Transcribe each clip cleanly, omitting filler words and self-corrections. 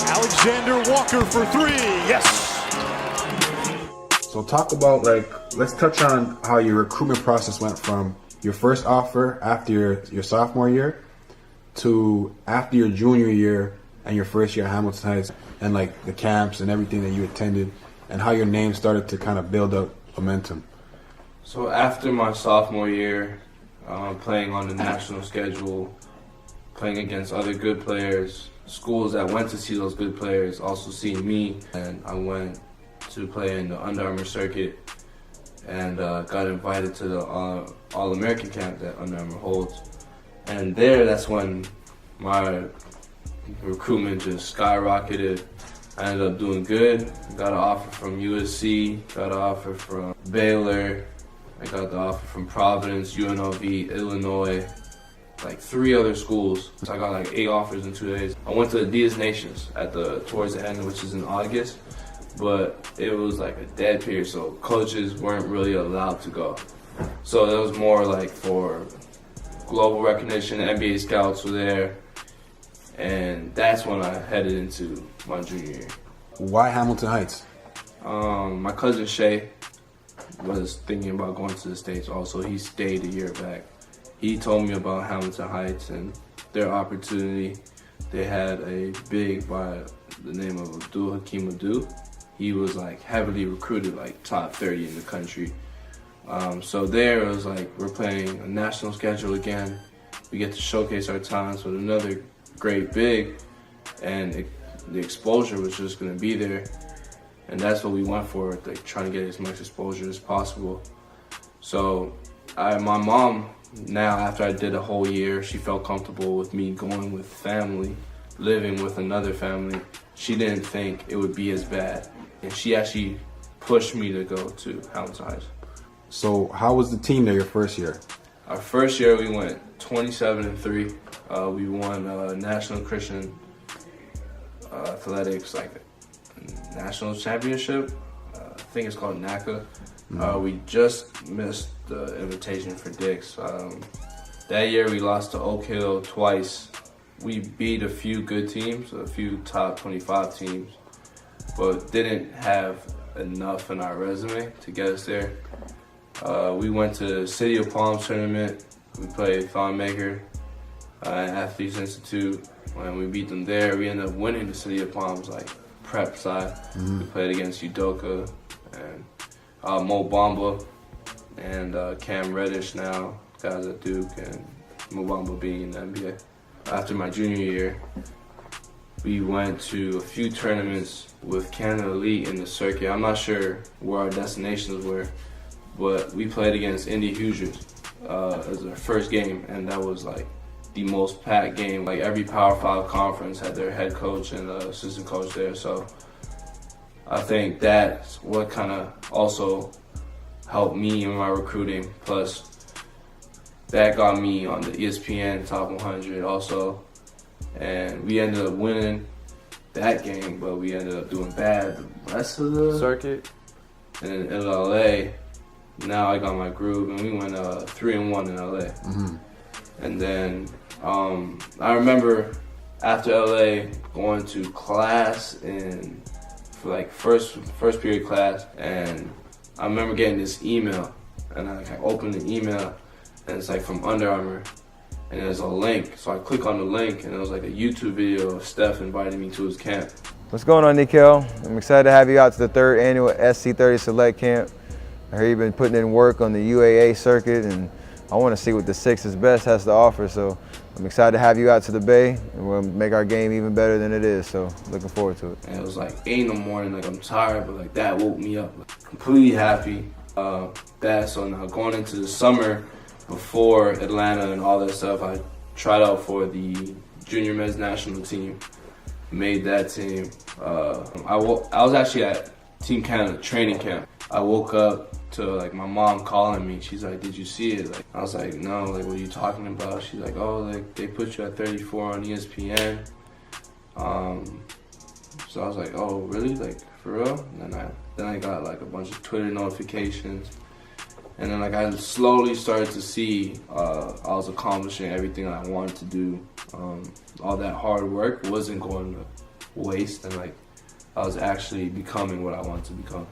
Alexander-Walker for three, yes! So talk about, let's touch on how your recruitment process went from your first offer after your sophomore year to after your junior year and your first year at Hamilton Heights, and the camps and everything that you attended, and how your name started to kind of build up momentum. So after my sophomore year, playing on the national schedule, playing against other good players, schools that went to see those good players also seeing me, and I went to play in the Under Armour circuit and got invited to the All-American camp that Under Armour holds. And that's when my recruitment just skyrocketed. I ended up doing good. Got an offer from USC, got an offer from Baylor, I got the offer from Providence, UNLV, Illinois, 3 other schools. So I got 8 offers in 2 days. I went to Adidas Nations towards the end, which is in August, but it was a dead period, so coaches weren't really allowed to go. So that was more for global recognition. NBA scouts were there, and that's when I headed into my junior year. Why Hamilton Heights? My cousin Shay was thinking about going to the States also. He stayed a year back. He told me about Hamilton Heights and their opportunity. They had a big by the name of Abdul Hakim Adu. He was heavily recruited, top 30 in the country. So there it was we're playing a national schedule again. We get to showcase our talents with another great big, and the exposure was just going to be there. And that's what we went for, trying to get as much exposure as possible. So my mom, now after I did a whole year, she felt comfortable with me going with family, living with another family. She didn't think it would be as bad. And she actually pushed me to go to Hamilton Heights. So how was the team there your first year? Our first year we went 27-3. We won National Christian Athletics, national championship. I think it's called NACA. We just missed the invitation for Dix. That year we lost to Oak Hill twice. We beat a few good teams, a few top 25 teams, but didn't have enough in our resume to get us there. We went to the City of Palms tournament. We played Thonmaker and Athletes Institute. When we beat them there, we ended up winning the City of Palms prep side. We played against Udoka and Mo Bamba and Cam Reddish now, guys at Duke, and Mo Bamba being in the NBA. After my junior year, we went to a few tournaments with Canada Elite in the circuit. I'm not sure where our destinations were, but we played against Indy Hoosiers as our first game, and that was the most packed game. Every Power 5 conference had their head coach and assistant coach there, so I think that's what kind of also helped me in my recruiting. Plus, that got me on the ESPN Top 100 also, and we ended up winning that game, but we ended up doing bad the rest of the circuit. And in LA, now I got my groove, and we went 3-1 in LA. And then I remember after LA going to class for first period class, and I remember getting this email, and I opened the email, and it's from Under Armour, and there's a link. So I click on the link, and it was a YouTube video of Steph inviting me to his camp. What's going on, Nickeil? I'm excited to have you out to the 3rd annual SC30 Select Camp. I heard you've been putting in work on the UAA circuit, and I want to see what the 6 is Best has to offer. So I'm excited to have you out to the Bay, and we'll make our game even better than it is. So looking forward to it. And it was 8 in the morning, I'm tired, but that woke me up. Completely happy. So now going into the summer, before Atlanta and all that stuff, I tried out for the junior men's national team. Made that team. I was actually at Team Canada training camp. I woke up to my mom calling me. She's like, "Did you see it?" I was like, "No." What are you talking about? She's like, "Oh, they put you at 34 on ESPN." So I was like, "Oh, really? For real?" And then I got a bunch of Twitter notifications, And then like I slowly started to see I was accomplishing everything I wanted to do. All that hard work wasn't going to waste, and like I was actually becoming what I wanted to become.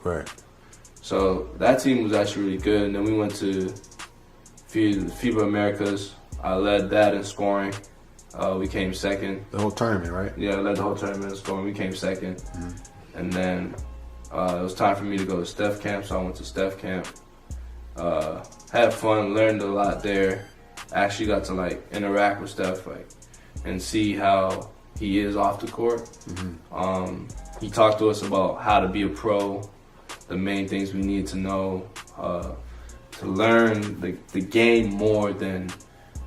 Right. So that team was actually really good. And then we went to FIBA Americas. I led that in scoring. We came second. The whole tournament, right? Yeah, I led the whole tournament in scoring. We came second. And then it was time for me to go to Steph camp, so I went to Steph camp. Had fun, learned a lot there. Actually got to like interact with Steph, like, and see how he is off the court. He talked to us about how to be a pro, the main things we need to know, to learn the game more than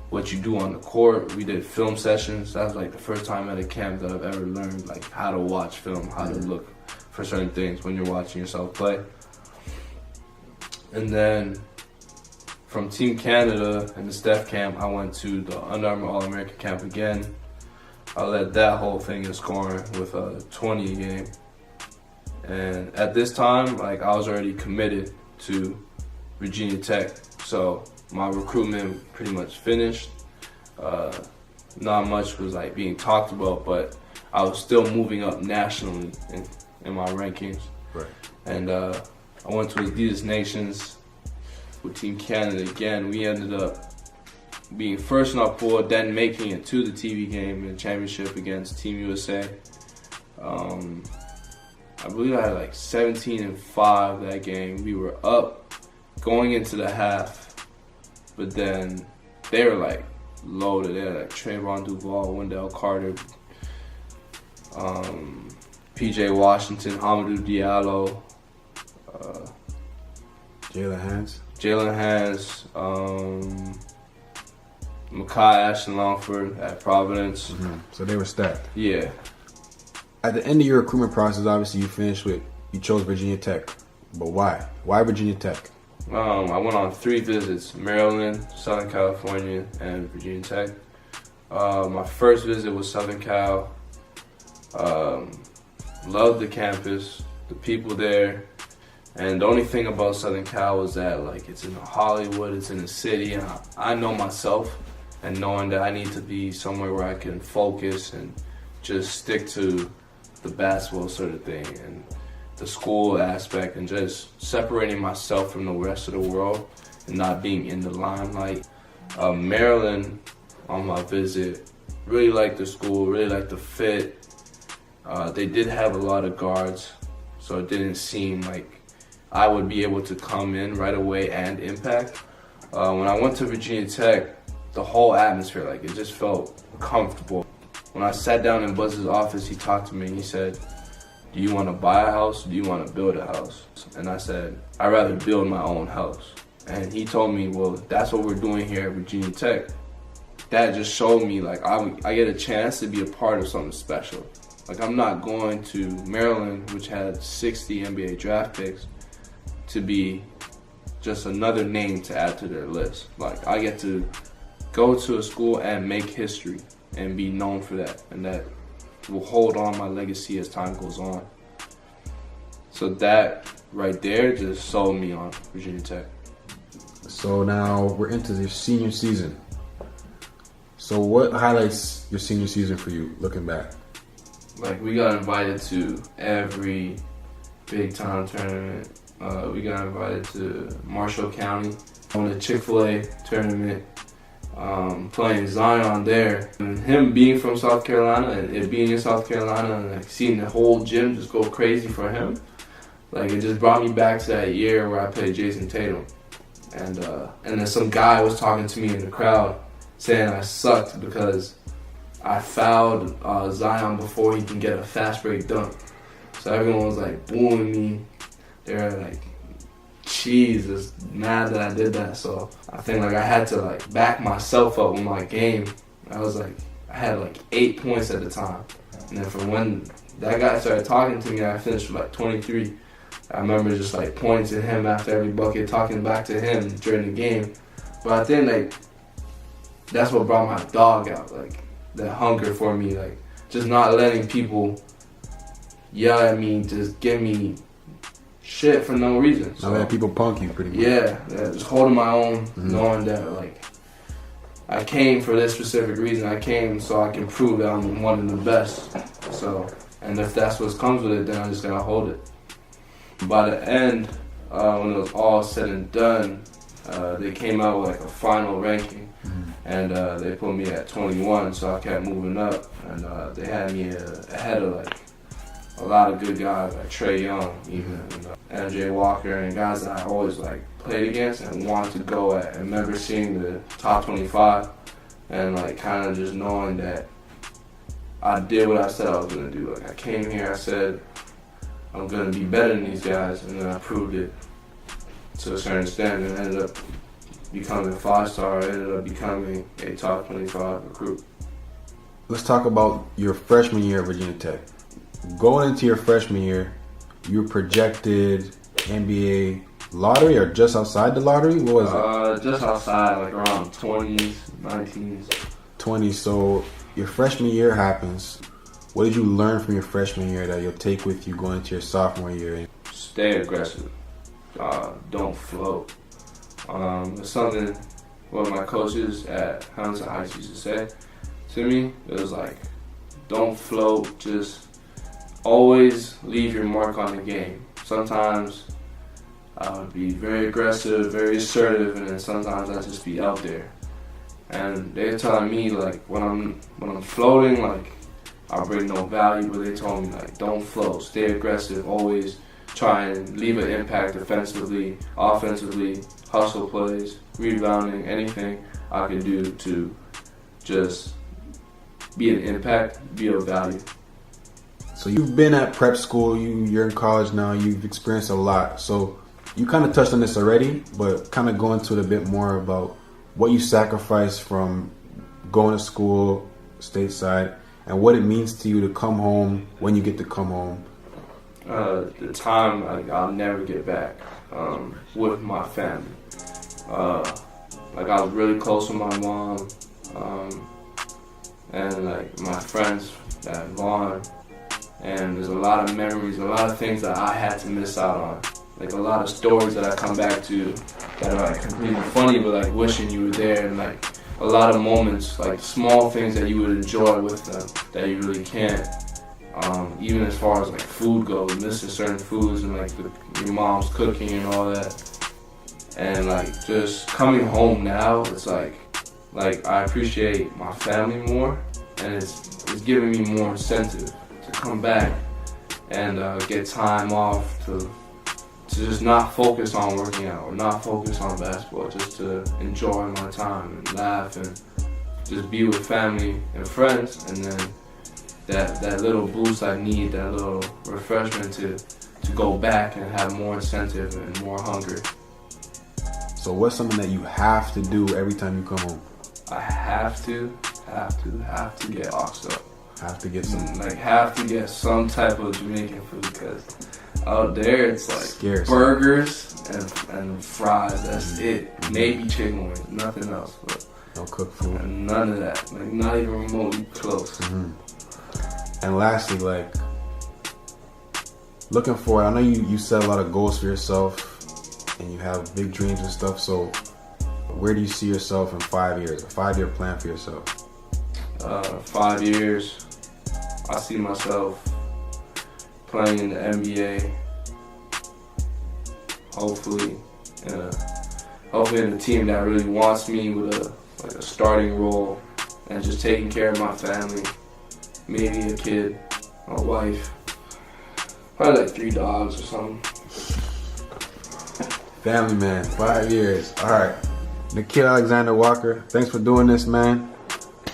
what you do on the court. We did film sessions. That was like the first time at a camp that I've ever learned like how to watch film, how to look for certain things when you're watching yourself play. And then from Team Canada and the Steph camp, I went to the Under Armour All-American camp again. I led that whole thing in scoring with a 20 a game. And at this time, like I was already committed to Virginia Tech. So my recruitment pretty much finished. Not much was like being talked about, but I was still moving up nationally in my rankings. Right. And I went to Adidas Nations with Team Canada again. We ended up being first in our pool, then making it to the TV game in the championship against Team USA. I believe I had like 17-5 that game. We were up going into the half, but then they were like loaded. They had like Trayvon Duval, Wendell Carter, PJ Washington, Hamidou Diallo, Jalen Hans, Nickeil Alexander-Walker at Providence. So they were stacked. Yeah. At the end of your recruitment process, obviously you chose Virginia Tech. But why? Why Virginia Tech? I went on 3 visits: Maryland, Southern California, and Virginia Tech. My first visit was Southern Cal. Loved the campus, the people there. And the only thing about Southern Cal was that like it's in Hollywood, it's in the city, and I know myself, and knowing that I need to be somewhere where I can focus and just stick to the basketball sort of thing and the school aspect, and just separating myself from the rest of the world and not being in the limelight. Maryland, on my visit, really liked the school, really liked the fit. They did have a lot of guards, so it didn't seem like I would be able to come in right away and impact. When I went to Virginia Tech, the whole atmosphere, like it just felt comfortable. When I sat down in Buzz's office, he talked to me and he said, "Do you want to buy a house? Or do you want to build a house?" And I said, "I'd rather build my own house." And he told me, "Well, that's what we're doing here at Virginia Tech." That just showed me like I get a chance to be a part of something special. Like I'm not going to Maryland, which had 60 NBA draft picks, to be just another name to add to their list. Like I get to go to a school and make history and be known for that, and that will hold on my legacy as time goes on. So that right there just sold me on Virginia Tech. So now we're into your senior season. So what highlights your senior season for you, looking back? Like we got invited to every big time tournament. We got invited to Marshall County on the Chick-fil-A tournament, playing Zion there. And him being from South Carolina and it being in South Carolina and like seeing the whole gym just go crazy for him, like it just brought me back to that year where I played Jason Tatum. And then some guy was talking to me in the crowd saying I sucked because I fouled Zion before he can get a fast break dunk. So everyone was like booing me. They were like, Jesus, mad that I did that. So I think like I had to like back myself up with my game. I had like 8 points at the time. And then from when that guy started talking to me, I finished with like 23. I remember just like pointing to him after every bucket, talking back to him during the game. But I think like that's what brought my dog out, like that hunger for me, like just not letting people yell at me, just give me shit for no reason. So that people punk you pretty much. Yeah, just holding my own, knowing that like I came for this specific reason. I came so I can prove that I'm one of the best. So, and if that's what comes with it, then I just gotta hold it. By the end, when it was all said and done, they came out with like a final ranking, and they put me at 21. So I kept moving up, and they had me ahead of like a lot of good guys like Trey Young, even Nickeil Walker, and guys that I always like played against and wanted to go at. I remember seeing the top 25 and like kind of just knowing that I did what I said I was gonna do. Like I came here, I said I'm gonna be better than these guys, and then I proved it to a certain extent, and ended up becoming a 5-star. I ended up becoming a top 25 recruit. Let's talk about your freshman year at Virginia Tech. Going into your freshman year, you were projected NBA lottery or just outside the lottery? What was it? Just outside, like around 20s, 19s. 20. So your freshman year happens. What did you learn from your freshman year that you'll take with you going into your sophomore year? Stay aggressive. Don't float. It's something what my coaches at Hamilton Heights used to say to me. It was like, don't float, just always leave your mark on the game. Sometimes I would be very aggressive, very assertive, and then sometimes I'd just be out there. And they're telling me like when I'm floating, like I bring no value, but they told me like don't float, stay aggressive, always try and leave an impact defensively, offensively, hustle plays, rebounding, anything I can do to just be an impact, be of value. So you've been at prep school, you're in college now, you've experienced a lot. So you kind of touched on this already, but kind of go into it a bit more about what you sacrificed from going to school stateside and what it means to you to come home when you get to come home. The time I'll never get back with my family. Like I was really close with my mom and like my friends at Vaughn. And there's a lot of memories, a lot of things that I had to miss out on. Like a lot of stories that I come back to that are like completely funny, but like wishing you were there, and like a lot of moments, like small things that you would enjoy with them that you really can't. Even as far as like food goes, missing certain foods and like your mom's cooking and all that. And like just coming home now, it's like I appreciate my family more, and it's giving me more incentive to come back and get time off to just not focus on working out or not focus on basketball, just to enjoy my time and laugh and just be with family and friends, and then that little boost I need, that little refreshment to go back and have more incentive and more hunger. So what's something that you have to do every time you come home? I have to get oxed up. Have to get some, have to get some type of Jamaican food, because out there it's like scarce. Burgers and fries. That's it. Maybe chicken wings, nothing else. But no cooked food. None of that. Like not even remotely close. And lastly, like looking forward, I know you set a lot of goals for yourself and you have big dreams and stuff. So where do you see yourself in 5 years? A 5-year plan for yourself? 5 years. I see myself playing in the NBA, hopefully in a team that really wants me with a starting role, and just taking care of my family, maybe a kid, a wife, probably like 3 dogs or something. Family man, 5 years. All right, Nickeil Alexander-Walker, thanks for doing this, man.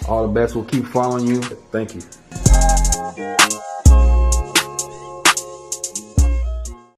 All the best. We'll keep following you. Thank you.